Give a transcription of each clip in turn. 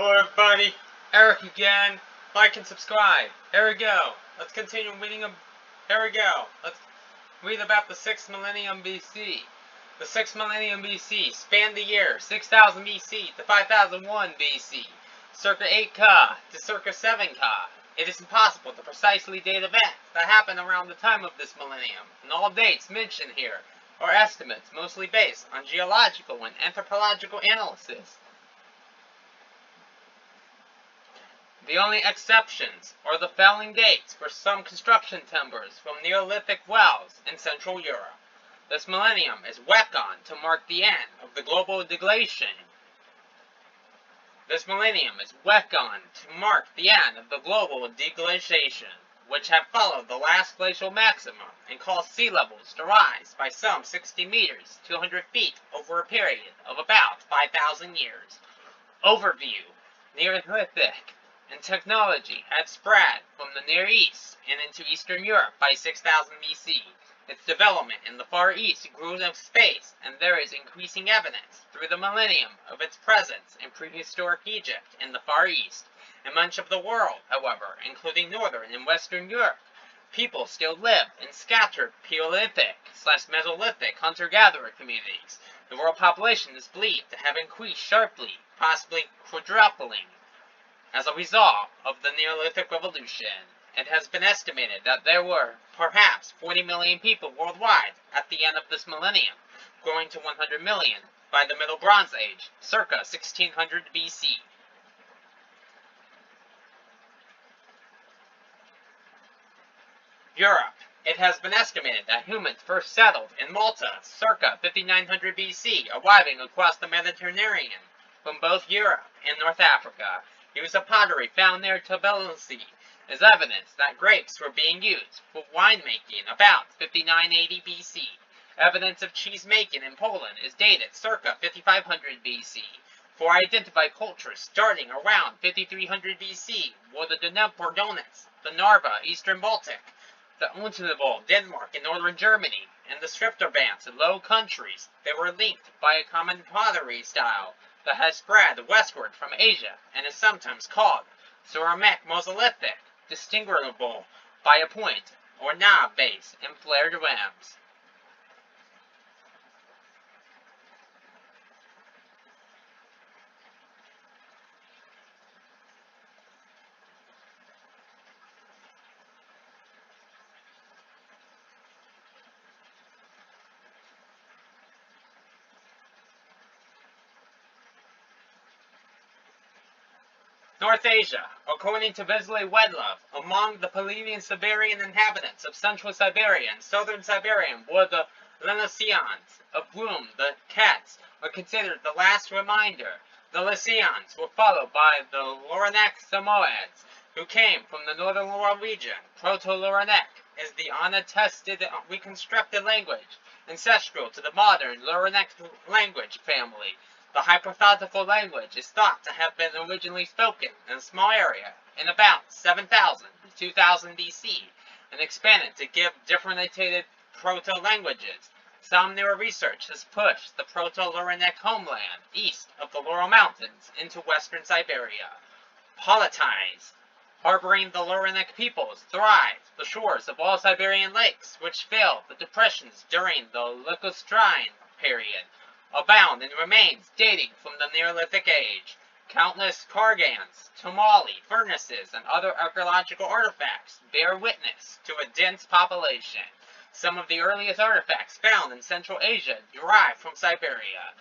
Hello everybody, Eric again. Like and subscribe. Here we go. Let's continue reading. Here we go. Let's read about the 6th millennium BC. The 6th millennium BC spanned the year 6000 BC to 5001 BC, circa 8 Ka to circa 7 Ka. It is impossible to precisely date events that happened around the time of this millennium, and all dates mentioned here are estimates mostly based on geological and anthropological analysis. The only exceptions are the falling dates for some construction timbers from Neolithic wells in Central Europe. This millennium is reckoned to mark the end of the global degradation. Which have followed the last glacial maximum and caused sea levels to rise by some 60 meters, 200 feet over a period of about 5,000 years. Overview: Neolithic and technology had spread from the Near East and into Eastern Europe by 6000 BC. Its development in the Far East grew in space, and there is increasing evidence through the millennium of its presence in prehistoric Egypt in the Far East. In much of the world, however, including Northern and Western Europe, people still live in scattered Paleolithic/Mesolithic hunter-gatherer communities. The world population is believed to have increased sharply, possibly quadrupling, as a result of the Neolithic Revolution. It has been estimated that there were perhaps 40 million people worldwide at the end of this millennium, growing to 100 million by the Middle Bronze Age, circa 1600 BC. Europe. It has been estimated that humans first settled in Malta circa 5900 BC, arriving across the Mediterranean from both Europe and North Africa. Use of pottery found near Tbilisi is evidence that grapes were being used for winemaking about 5980 BC. Evidence of cheese making in Poland is dated circa 5500 BC. For identified cultures starting around 5300 BC were the Dnepr-Donetsk, the Narva, Eastern Baltic, the Untenable, Denmark and Northern Germany, and the Skriptorbans in Low Countries. They were linked by a common pottery style that has spread westward from Asia and is sometimes called ceramic Mesolithic, distinguishable by a point or knob base and flared rims. North Asia. According to Vasily Wedlov, among the Paleogene-Siberian inhabitants of Central Siberia and Southern Siberia were the Lycians, of whom the Cats are considered the last reminder. The Lycians were followed by the Luranek Samoyeds, who came from the northern Ural region. Proto-Luranek is the unattested reconstructed language, ancestral to the modern Luranek language family. The hypothetical language is thought to have been originally spoken in a small area in about 7000 to 2000 BC and expanded to give differentiated proto-languages. Some newer research has pushed the Proto-Luranek homeland east of the Ural Mountains into western Siberia. Polities. Harboring the Luranek peoples thrived the shores of all Siberian lakes, which filled the depressions during the Leucostrine period, abound in remains dating from the Neolithic age. Countless kurgans, tamale furnaces, and other archaeological artifacts bear witness to a dense population. Some of the earliest artifacts found in Central Asia derive from Siberia.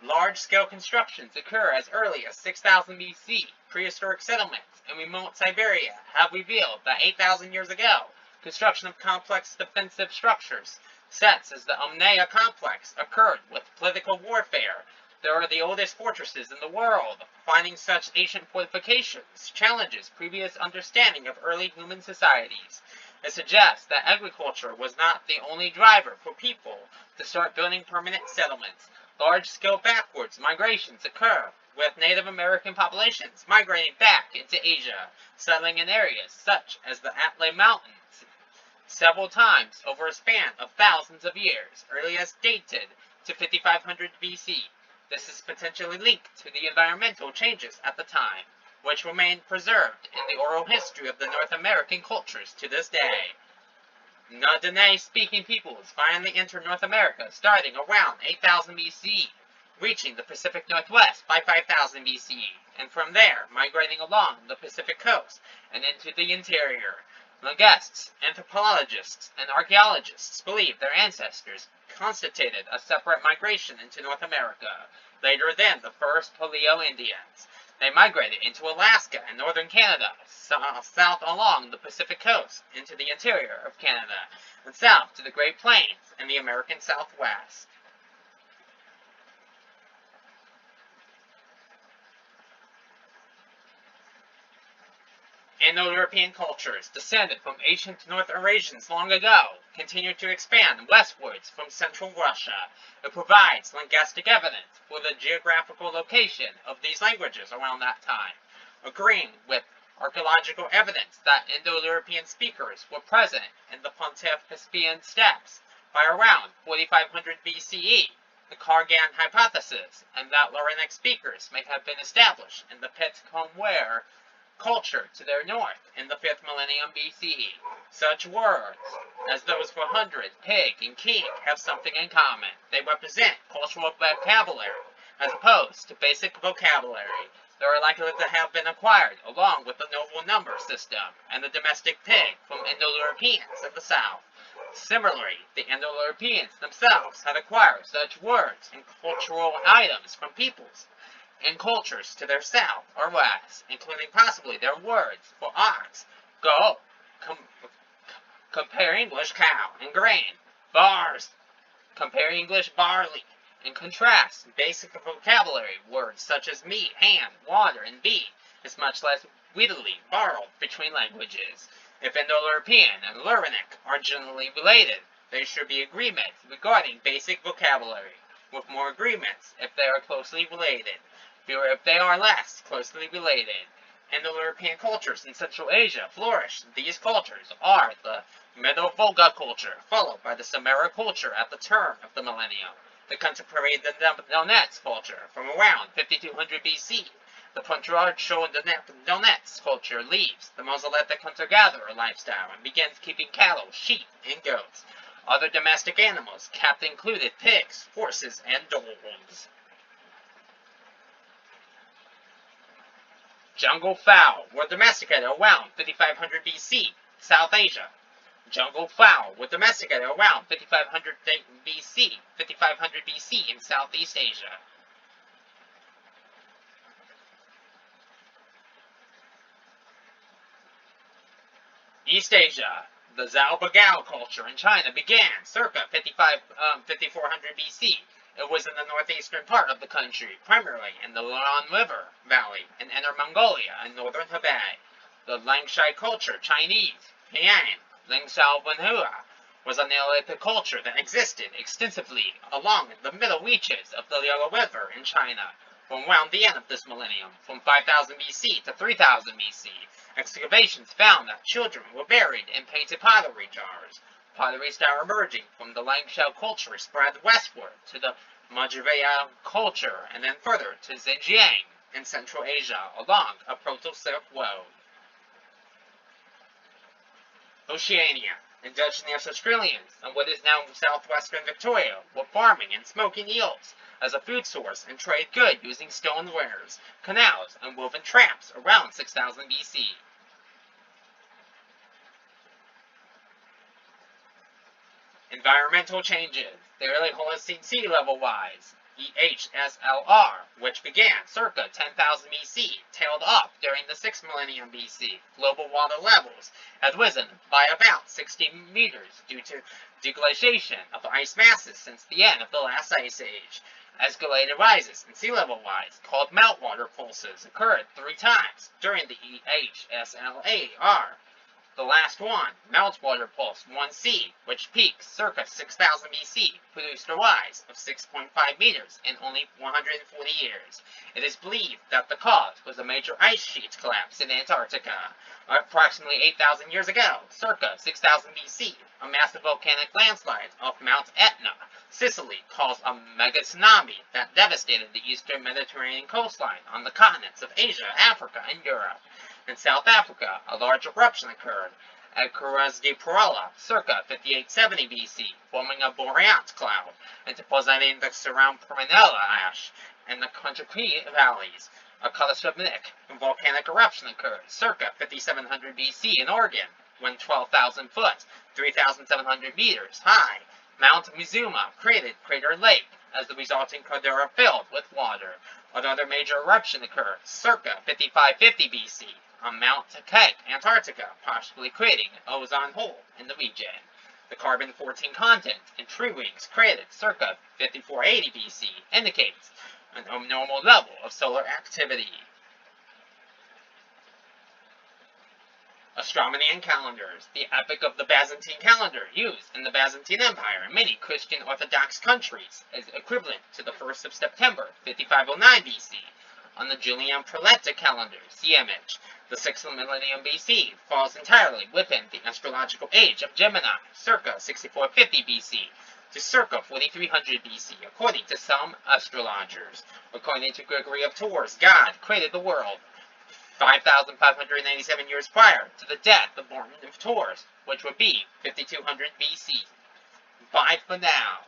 Large-scale constructions occur as early as 6000 BC. Prehistoric settlements in remote Siberia have revealed that 8,000 years ago, construction of complex defensive structures such as the Omnaya complex occurred with political warfare. They are the oldest fortresses in the world. Finding such ancient fortifications challenges previous understanding of early human societies. It suggests that agriculture was not the only driver for people to start building permanent settlements. Large-scale backwards migrations occur, with Native American populations migrating back into Asia, settling in areas such as the Atlay Mountains several times over a span of thousands of years, earliest dated to 5500 BC. This is potentially linked to the environmental changes at the time, which remain preserved in the oral history of the North American cultures to this day. Nudinay-speaking peoples finally entered North America starting around 8000 BC, reaching the Pacific Northwest by 5000 BC, and from there migrating along the Pacific coast and into the interior. Linguists, anthropologists, and archaeologists believe their ancestors constituted a separate migration into North America, later than the first Paleo-Indians. They migrated into Alaska and northern Canada, south along the Pacific coast, into the interior of Canada, and south to the Great Plains and the American Southwest. Indo-European cultures, descended from ancient North Eurasians long ago, continued to expand westwards from central Russia. It provides linguistic evidence for the geographical location of these languages around that time, agreeing with archaeological evidence that Indo-European speakers were present in the Pontic-Caspian steppes by around 4500 BCE, the Kargan hypothesis, and that Lauranic speakers may have been established in the Pit-Comware culture to their north in the 5th millennium BCE. Such words as those for hundred, pig, and king have something in common. They represent cultural vocabulary as opposed to basic vocabulary. They are likely to have been acquired along with the noble number system and the domestic pig from Indo-Europeans in the south. Similarly, the Indo-Europeans themselves had acquired such words and cultural items from peoples and cultures to their south or west, including possibly their words for ox, goat, compare English cow, and grain, bars, compare English barley, in contrast, basic vocabulary words such as meat, hand, water, and beet is much less readily borrowed between languages. If Indo-European and Lauranic are generally related, there should be agreements regarding basic vocabulary, with more agreements if they are closely related, fewer if they are less closely related. Indo-European cultures in Central Asia flourished. These cultures are the Medo-Volga culture, followed by the Samara culture at the turn of the millennium, the contemporary Donetsk culture from around 5200 BC. The patriarchal Donetsk culture leaves the Mesolithic hunter-gatherer lifestyle and begins keeping cattle, sheep, and goats. Other domestic animals kept included pigs, horses, and dogs. Jungle fowl were domesticated around 5500 BC, South Asia. Jungle fowl were domesticated around 5500 BC in Southeast Asia. East Asia. The Zhao Bagao culture in China began circa 5400 BC. It was in the northeastern part of the country, primarily in the Luan River Valley in Inner Mongolia and northern Tibet. The Langshai culture, Chinese, Heian, Lingxiao Wenhua, was a Neolithic culture that existed extensively along the middle reaches of the Yellow River in China from around the end of this millennium, from 5000 BC to 3000 BC. Excavations found that children were buried in painted pottery jars. Pottery style emerging from the Langshao culture spread westward to the Majavaya culture and then further to Xinjiang in Central Asia along a Proto-Silk Road. Oceania. Indigenous Australians and what is now southwestern Victoria were farming and smoking eels as a food source and trade good using stone wares, canals, and woven traps around 6000 BC. Environmental changes. The early Holocene sea level rise, EHSLR, which began circa 10,000 BC, tailed off during the 6th millennium BC. Global water levels had risen by about 60 meters due to deglaciation of ice masses since the end of the last ice age. Escalated rises in sea level rise, called meltwater pulses, occurred 3 times during the EHSLAR The last one, meltwater pulse 1c, which peaked circa 6000 BC, produced a rise of 6.5 meters in only 140 years. It is believed that the cause was a major ice sheet collapse in Antarctica. Approximately 8,000 years ago, circa 6000 BC, a massive volcanic landslide off Mount Etna, Sicily, caused a mega tsunami that devastated the eastern Mediterranean coastline on the continents of Asia, Africa, and Europe. In South Africa, a large eruption occurred at Cruz de Perola, circa 5870 BC, forming a boreat cloud and depositing the surround Permanella ash in the Conchaqui valleys. A catastrophic volcanic eruption occurred circa 5700 BC in Oregon, when 12,000 foot, 3,700 meters high, Mount Mizuma created Crater Lake as the resulting caldera filled with water. Another major eruption occurred circa 5550 BC on Mount Takek, Antarctica, possibly creating an ozone hole in the region. The carbon-14 content in tree rings created circa 5480 BC indicates an abnormal level of solar activity. Astronomy and calendars. The epoch of the Byzantine calendar, used in the Byzantine Empire and many Christian Orthodox countries, is equivalent to the 1st of September, 5509 BC. On the Julian Proleptic calendar, see image, the 6th millennium BC falls entirely within the astrological age of Gemini, circa 6450 BC to circa 4300 BC, according to some astrologers. According to Gregory of Tours, God created the world 5,587 years prior to the death of Martin of Tours, which would be 5200 BC. Bye for now.